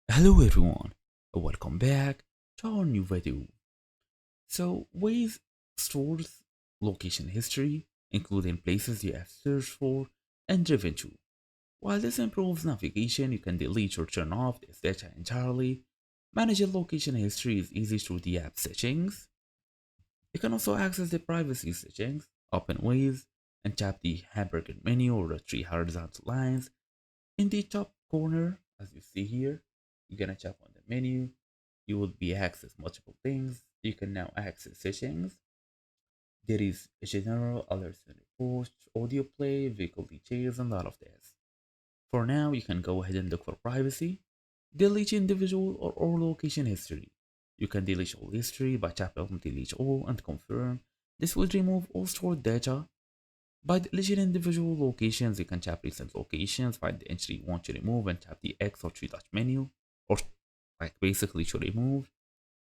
Hello everyone, welcome back to our new video. So Waze stores location history, including places you have searched for and driven to. While this improves navigation, you can delete or turn off this data entirely. Managing location history is easy through the app settings. You can also access the privacy settings, open Waze, and tap the hamburger menu or the three horizontal lines in the top corner, as you see here. You're gonna tap on the menu. You will be access multiple things. You can now access settings. There is general alerts and reports, audio play, vehicle details, and all of this. For now, you can go ahead and look for privacy. Delete individual or all location history. You can delete all history by tapping on delete all and confirm. This will remove all stored data. By deleting individual locations, you can tap recent locations, find the entry you want to remove, and tap the X or three dot menu, or like basically to remove.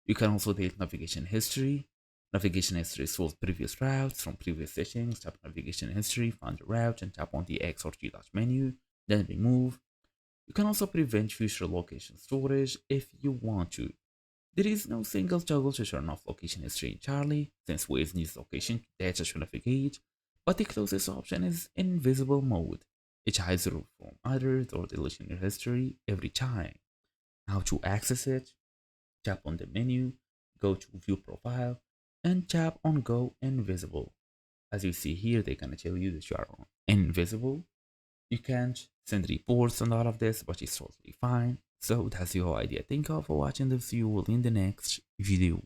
You can also delete navigation history. Navigation history shows previous routes from previous settings. Tap navigation history, find the route, and tap on the X or three dot menu, then remove. You can also prevent future location storage if you want to. There is no single toggle to turn off location history entirely, since Waze needs location data to navigate, but the closest option is invisible mode. It hides you from others or deleting your history every time. How to access it? Tap on the menu, go to View Profile, and tap on Go Invisible. As you see here, they're gonna tell you that you are invisible. You can't send reports and all of this, but it's totally fine. So that's your idea. Thank you all for watching this. See you will in the next video.